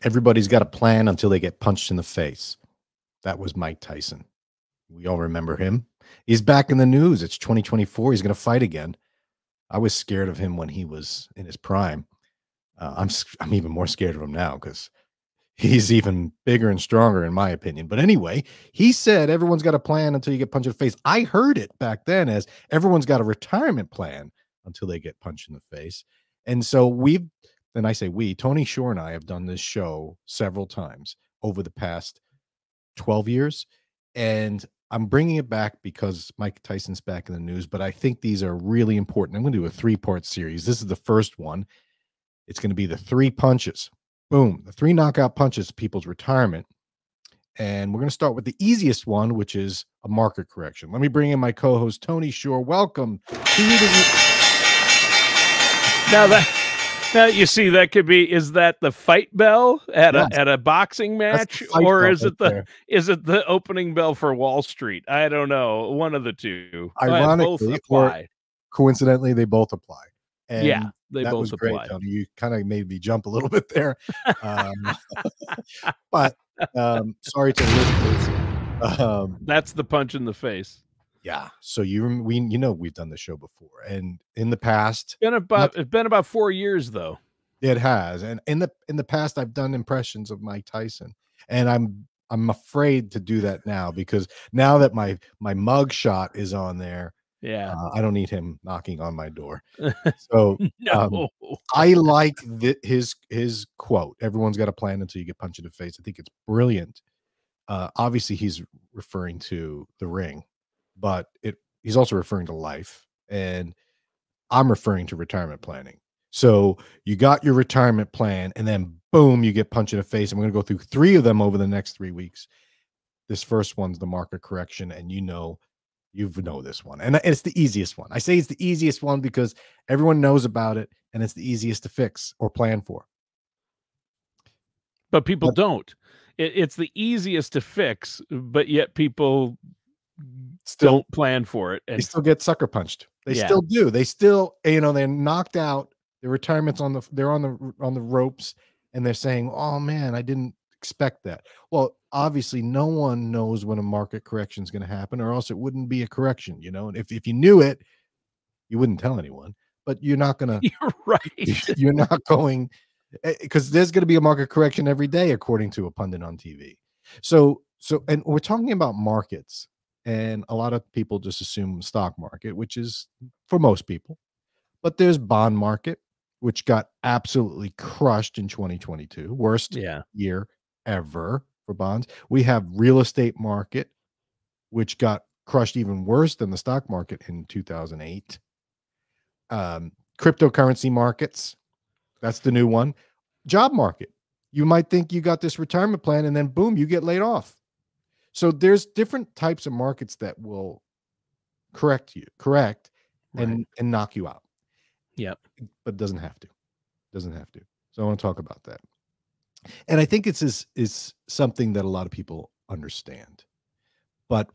Everybody's got a plan until they get punched in the face. That was Mike Tyson. We all remember him. He's back in the news. It's 2024. He's going to fight again. I was scared of him when he was in his prime. I'm even more scared of him now because he's even bigger and stronger, in my opinion. But anyway, he said everyone's got a plan until you get punched in the face. I heard it back then as everyone's got a retirement plan until they get punched in the face. And so and I say we, Tony Shore and I have done this show several times over the past 12 years. And I'm bringing it back because Mike Tyson's back in the news, but I think these are really important. I'm going to do a 3-part series. This is the first one. It's going to be the 3 punches. Boom. The 3 knockout punches to people's retirement. And we're going to start with the easiest one, which is a market correction. Let me bring in my co-host, Tony Shore. Welcome to the... Now you see, that could be, is that the fight bell at a boxing match, or is it the opening bell for Wall Street? I don't know. One of the two. Ironically, both apply. Coincidentally, they both apply. And yeah, they both apply. Great, Tony. You kind of made me jump a little bit there. But sorry to listeners. That's the punch in the face. Yeah. So we've done the show before, and in the past, it's been about 4 years though. It has, and in the past, I've done impressions of Mike Tyson, and I'm afraid to do that now because now that my mug shot is on there, I don't need him knocking on my door. So no. I like his quote. Everyone's got a plan until you get punched in the face. I think it's brilliant. Obviously, he's referring to the ring. But he's also referring to life, and I'm referring to retirement planning. So you got your retirement plan, and then boom, you get punched in the face. I'm going to go through 3 of them over the next 3 weeks. This first one's the market correction, and you know this one, and it's the easiest one. I say it's the easiest one because everyone knows about it, and it's the easiest to fix or plan for. But people don't. It's the easiest to fix, but yet people still don't plan for it, and they still get sucker punched. They still do. They still, they're knocked out. Their retirement's they're on the ropes, and they're saying, "Oh man, I didn't expect that." Well, obviously, no one knows when a market correction is going to happen, or else it wouldn't be a correction. And if you knew it, you wouldn't tell anyone. But you're not gonna. You're right. You're not going, because there's going to be a market correction every day, according to a pundit on TV. So, and we're talking about markets. And a lot of people just assume stock market, which is for most people. But there's bond market, which got absolutely crushed in 2022. Worst year ever for bonds. We have real estate market, which got crushed even worse than the stock market in 2008. Cryptocurrency markets, that's the new one. Job market. You might think you got this retirement plan, and then boom, you get laid off. So there's different types of markets that will correct and knock you out. Yep. But it doesn't have to. So I want to talk about that. And I think it's something that a lot of people understand. But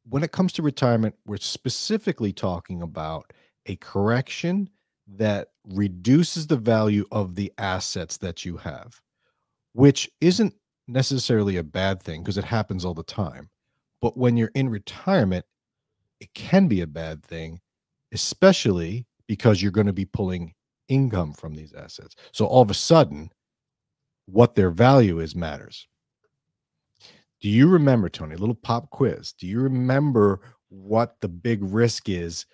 when it comes to retirement, we're specifically talking about a correction that reduces the value of the assets that you have, which isn't necessarily a bad thing because it happens all the time. But when you're in retirement, it can be a bad thing, especially because you're going to be pulling income from these assets. So all of a sudden, what their value is matters. Do you remember, Tony, a little pop quiz? Do you remember what the big risk is,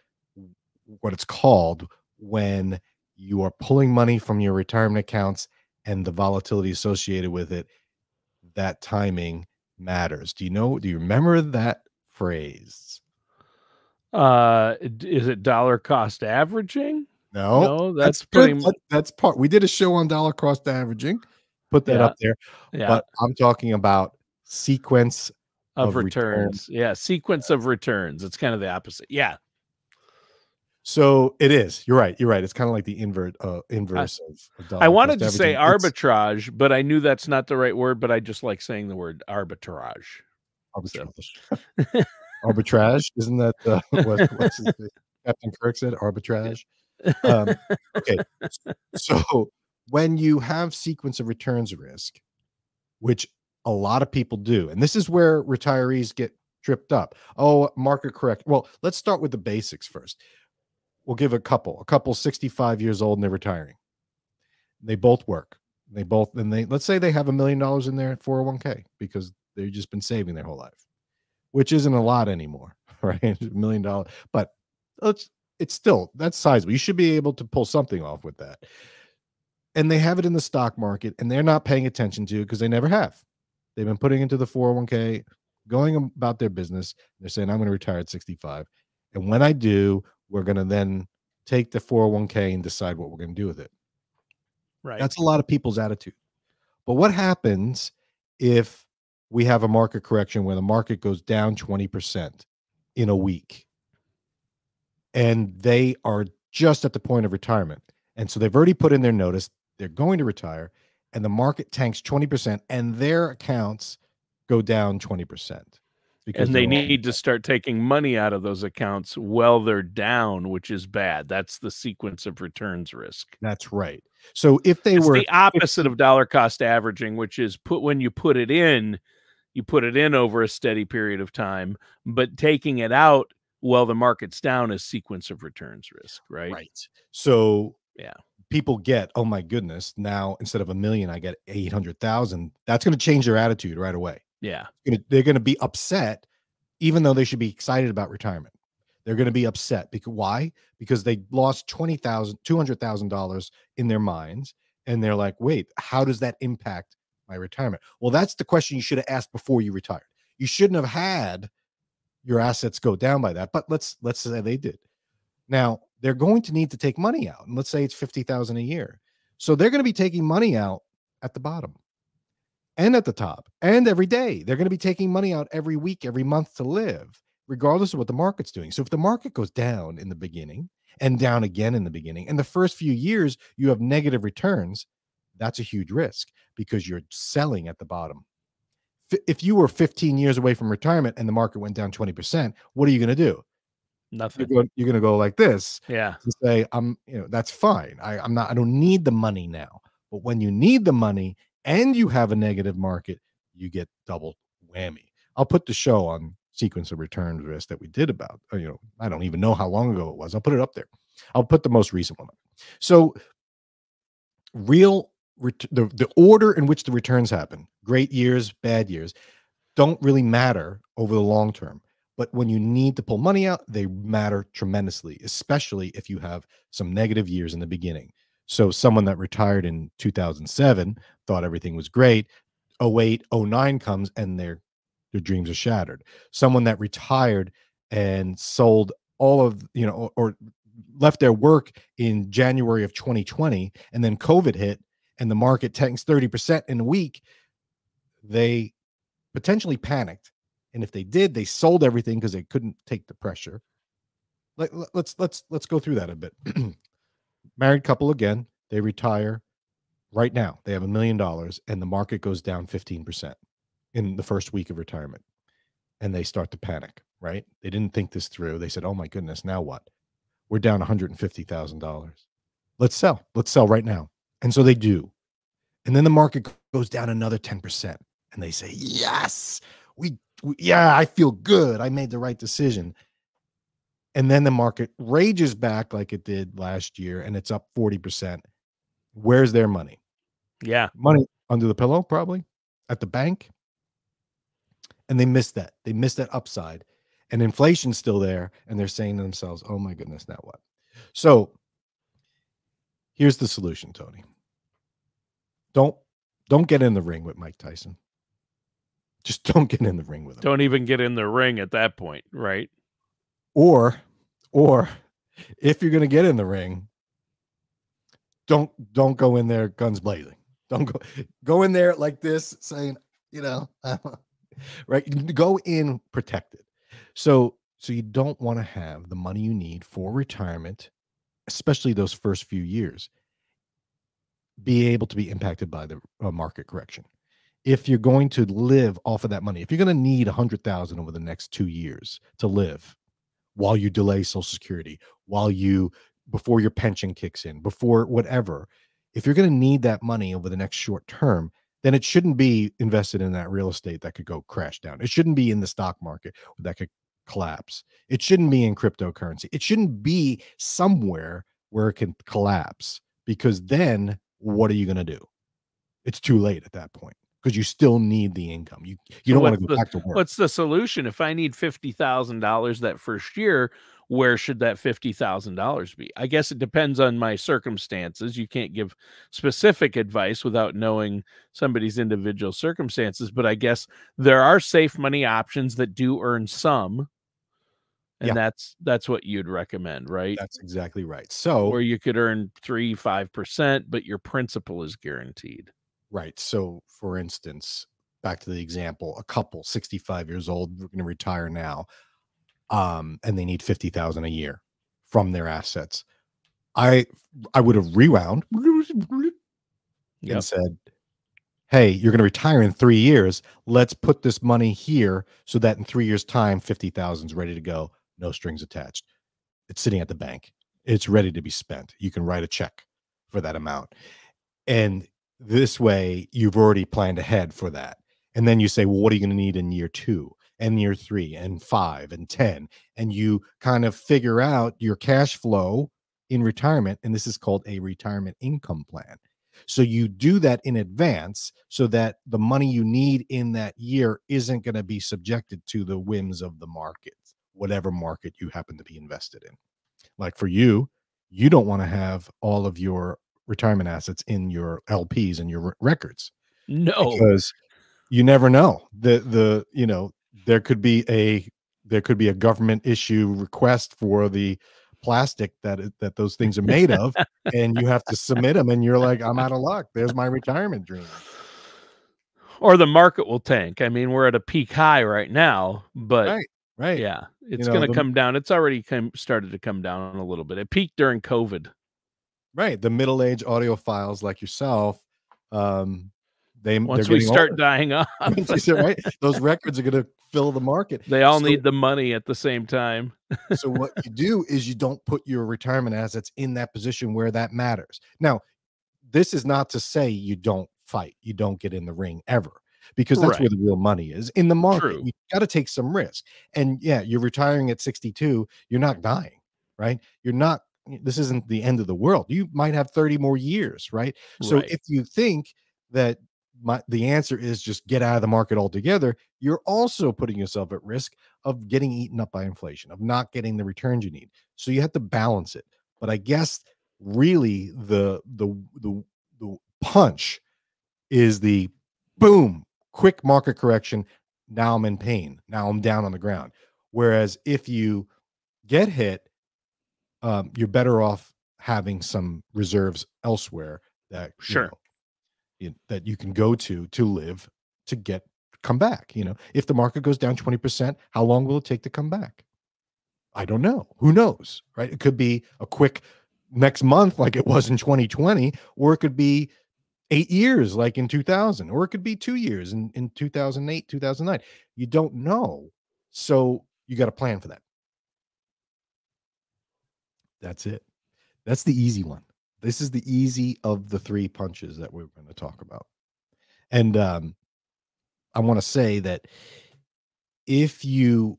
what it's called when you are pulling money from your retirement accounts and the volatility associated with it? That timing matters. Do you remember that phrase? Is it dollar cost averaging? No, that's pretty much. That's part. We did a show on dollar cost averaging. Put that up there. Yeah. But I'm talking about sequence of returns. Yeah, sequence of returns. It's kind of the opposite. Yeah. So it is. You're right. It's kind of like the inverse of dollar. I wanted to say arbitrage, but I knew that's not the right word. But I just like saying the word arbitrage. Arbitrage, isn't that what's Captain Kirk said? Arbitrage. Okay, so when you have sequence of returns risk, which a lot of people do, and this is where retirees get tripped up. Oh, market correct. Well, let's start with the basics first. We'll give a couple 65 years old and they're retiring. They both work. Let's say they have $1 million in their 401k because they've just been saving their whole life, which isn't a lot anymore, right? $1 million, but it's still, that's sizable. You should be able to pull something off with that. And they have it in the stock market and they're not paying attention to it because they never have. They've been putting into the 401k, going about their business. They're saying, I'm going to retire at 65. And when I do, we're going to then take the 401k and decide what we're going to do with it. Right. That's a lot of people's attitude. But what happens if we have a market correction where the market goes down 20% in a week and they are just at the point of retirement? And so they've already put in their notice, they're going to retire, and the market tanks 20% and their accounts go down 20%. And they need to start taking money out of those accounts while they're down, which is bad. That's the sequence of returns risk. That's right. So if they were the opposite of dollar cost averaging, which is when you put it in over a steady period of time, but taking it out while the market's down is sequence of returns risk, right? Right. So yeah, people get, oh my goodness, now instead of $1 million, I get 800,000. That's going to change their attitude right away. Yeah. They're going to be upset, even though they should be excited about retirement. They're going to be upset because why? Because they lost $200,000 in their minds. And they're like, wait, how does that impact my retirement? Well, that's the question you should have asked before you retired. You shouldn't have had your assets go down by that, but let's say they did. Now they're going to need to take money out. And let's say it's $50,000 a year. So they're going to be taking money out at the bottom and at the top and every day. They're going to be taking money out every week, every month to live, regardless of what the market's doing. So if the market goes down in the beginning and down again in the beginning, and the first few years you have negative returns, that's a huge risk because you're selling at the bottom. If you were 15 years away from retirement and the market went down 20%, what are you going to do? Nothing. You're going to go like this. Yeah. To say, that's fine. I don't need the money now. But when you need the money and you have a negative market, you get double whammy. I'll put the show on sequence of returns risk that we did about, I don't even know how long ago it was. I'll put it up there. I'll put the most recent one up. So the order in which the returns happen, great years, bad years, don't really matter over the long term. But when you need to pull money out, they matter tremendously, especially if you have some negative years in the beginning. So someone that retired in 2007 thought everything was great. 08, 09 comes and their dreams are shattered. Someone that retired and sold all of, or left their work in January of 2020, and then COVID hit and the market tanks 30% in a week, they potentially panicked. And if they did, they sold everything because they couldn't take the pressure. Let's go through that a bit. Married couple again, they retire right now. They have $1 million and the market goes down 15% in the first week of retirement. And they start to panic, right? They didn't think this through. They said, oh my goodness, now what? We're down $150,000. Let's sell right now. And so they do. And then the market goes down another 10%. And they say, yes, I feel good. I made the right decision. And then the market rages back like it did last year, and it's up 40%. Where's their money? Yeah. Money under the pillow, probably at the bank. And they missed that. They missed that upside. And inflation's still there. And they're saying to themselves, oh my goodness, now what? So here's the solution, Tony. Don't get in the ring with Mike Tyson. Just don't get in the ring with him. Don't even get in the ring at that point, right? Or if you're going to get in the ring, don't go in there guns blazing. Don't go in there like this saying, right? Go in protected. So you don't want to have the money you need for retirement, especially those first few years, be able to be impacted by the market correction. If you're going to live off of that money, if you're going to need $100,000 over the next 2 years to live while you delay Social Security, before your pension kicks in, before whatever, if you're going to need that money over the next short term, then it shouldn't be invested in that real estate that could go crash down. It shouldn't be in the stock market that could collapse. It shouldn't be in cryptocurrency. It shouldn't be somewhere where it can collapse, because then what are you going to do? It's too late at that point, because you still need the income. You So don't want to go back to work. what's the solution? If I need $50,000 that first year, where should that $50,000 be? I guess it depends on my circumstances. You can't give specific advice without knowing somebody's individual circumstances, but I guess there are safe money options that do earn some, and Yeah. that's what you'd recommend, right? That's exactly right. So, Or you could earn 3-5%, but your principal is guaranteed. right. So, for instance, back to the example, a couple 65 years old, we're going to retire now, and they need 50,000 a year from their assets. I would have rewound Yep. and said, hey, you're going to retire in 3 years. Let's put this money here so that in 3 years' time, 50,000 is ready to go. No strings attached. It's sitting at the bank. It's ready to be spent. You can write a check for that amount. And this way, you've already planned ahead for that. And then you say, well, what are you going to need in year 2 and year 3 and 5 and 10? And you kind of figure out your cash flow in retirement. And this is called a retirement income plan. So you do that in advance so that the money you need in that year isn't going to be subjected to the whims of the market, whatever market you happen to be invested in. Like for you, you don't want to have all of your retirement assets in your LPs and your records. No. Because you never know. There could be a government issue request for the plastic that those things are made of, and you have to submit them, and you're like, I'm out of luck. There's my retirement dream. Or the market will tank. I mean, we're at a peak high right now, but Right. yeah, it's going to come down. It's already started to come down a little bit. It peaked during COVID. Right. The middle-aged audiophiles like yourself, once we start dying off, right? Those records are going to fill the market. They all need the money at the same time. So what you do is you don't put your retirement assets in that position where that matters. Now, this is not to say you don't fight, you don't get in the ring ever, because that's where the real money is in the market. True. You got to take some risk. And yeah, you're retiring at 62. You're not dying, right? You're not. This isn't the end of the world. You might have 30 more years, right? So if you think that the answer is just get out of the market altogether, you're also putting yourself at risk of getting eaten up by inflation, of not getting the returns you need. So you have to balance it. But I guess really the punch is the boom, quick market correction. Now I'm in pain. Now I'm down on the ground. Whereas if you get hit, you're better off having some reserves elsewhere that that you can go to live, to come back. If the market goes down 20%, how long will it take to come back? I don't know. Who knows, right? It could be a quick next month like it was in 2020, or it could be 8 years like in 2000, or it could be 2 years in 2008, 2009. You don't know. So you got to plan for that. That's it. That's the easy one. This is the easy of the 3 punches that we're going to talk about. And I want to say that if you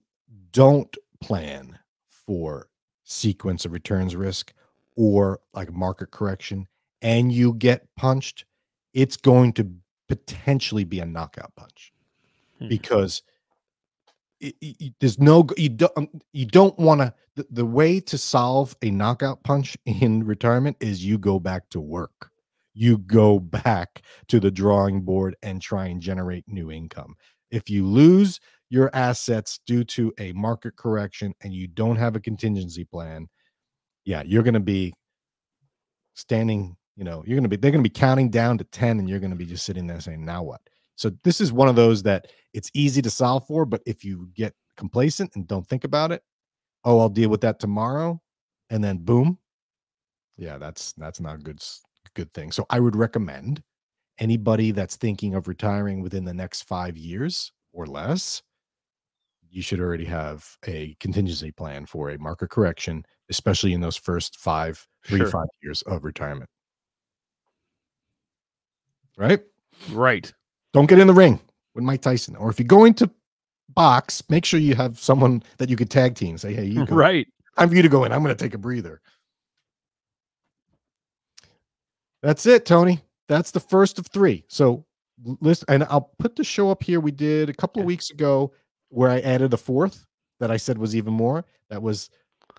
don't plan for sequence of returns risk or like market correction and you get punched, it's going to potentially be a knockout punch, because there's no, you don't want to, the way to solve a knockout punch in retirement is you go back to work. You go back to the drawing board and try and generate new income. If you lose your assets due to a market correction and you don't have a contingency plan, yeah, you're going to be standing, they're going to be counting down to 10, and you're going to be just sitting there saying, now what? So this is one of those that it's easy to solve for, but if you get complacent and don't think about it, I'll deal with that tomorrow, and then boom. Yeah, that's not a good thing. So I would recommend anybody that's thinking of retiring within the next 5 years or less, you should already have a contingency plan for a market correction, especially in those first 5 years of retirement. right? Right. Don't get in the ring with Mike Tyson. Or if you're going to box, make sure you have someone that you could tag team. Say, hey, you go. Right. Time for you to go in. I'm going to take a breather. That's it, Tony. That's the first of 3. So listen, and I'll put the show up here we did a couple of weeks ago where I added a 4th that I said was even more. That was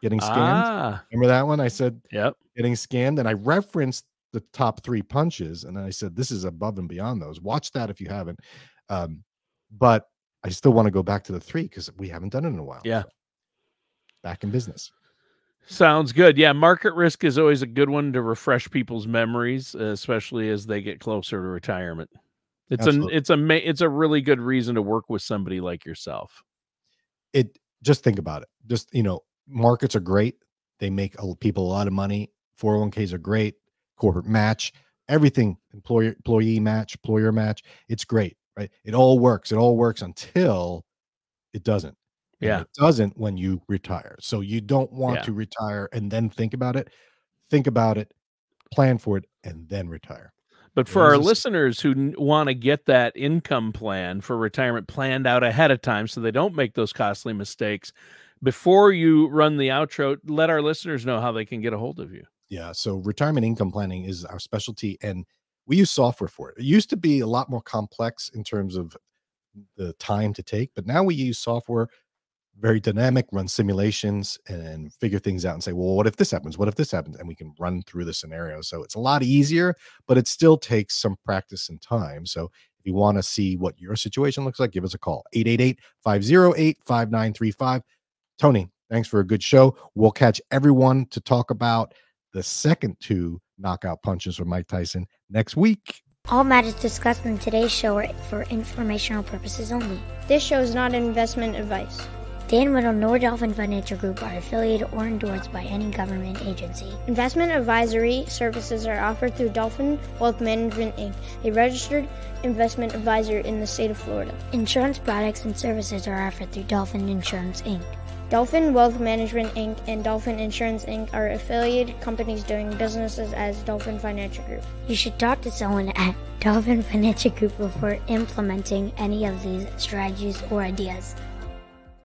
getting scammed. Remember that one? I said, yep, getting scammed. And I referenced the top 3 punches. And I said, this is above and beyond those. Watch that if you haven't. But I still want to go back to the 3 because we haven't done it in a while. Yeah. So back in business. Sounds good. Yeah, market risk is always a good one to refresh people's memories, especially as they get closer to retirement. It's a really good reason to work with somebody like yourself. Just think about it. Just, markets are great. They make people a lot of money. 401ks are great. Corporate match, everything, employee match, employer match. It's great, right? It all works. It all works until it doesn't. Yeah. It doesn't when you retire. So you don't want to retire and then think about it. Think about it, plan for it, and then retire. But for our listeners who want to get that income plan for retirement planned out ahead of time so they don't make those costly mistakes, before you run the outro, let our listeners know how they can get a hold of you. Yeah. So retirement income planning is our specialty, and we use software for it. It used to be a lot more complex in terms of the time to take, but now we use software, very dynamic, run simulations and figure things out and say, well, what if this happens? What if this happens? And we can run through the scenario. So it's a lot easier, but it still takes some practice and time. So if you want to see what your situation looks like, give us a call, 888-508-5935. Tony, thanks for a good show. We'll catch everyone to talk about the second 2 knockout punches from Mike Tyson next week. All matters discussed in today's show are for informational purposes only. This show is not investment advice. Dan Riddle nor Dolphin Financial Group are affiliated or endorsed by any government agency. Investment advisory services are offered through Dolphin Wealth Management, Inc., a registered investment advisor in the state of Florida. Insurance products and services are offered through Dolphin Insurance, Inc. Dolphin Wealth Management, Inc. and Dolphin Insurance, Inc. are affiliated companies doing businesses as Dolphin Financial Group. You should talk to someone at Dolphin Financial Group before implementing any of these strategies or ideas.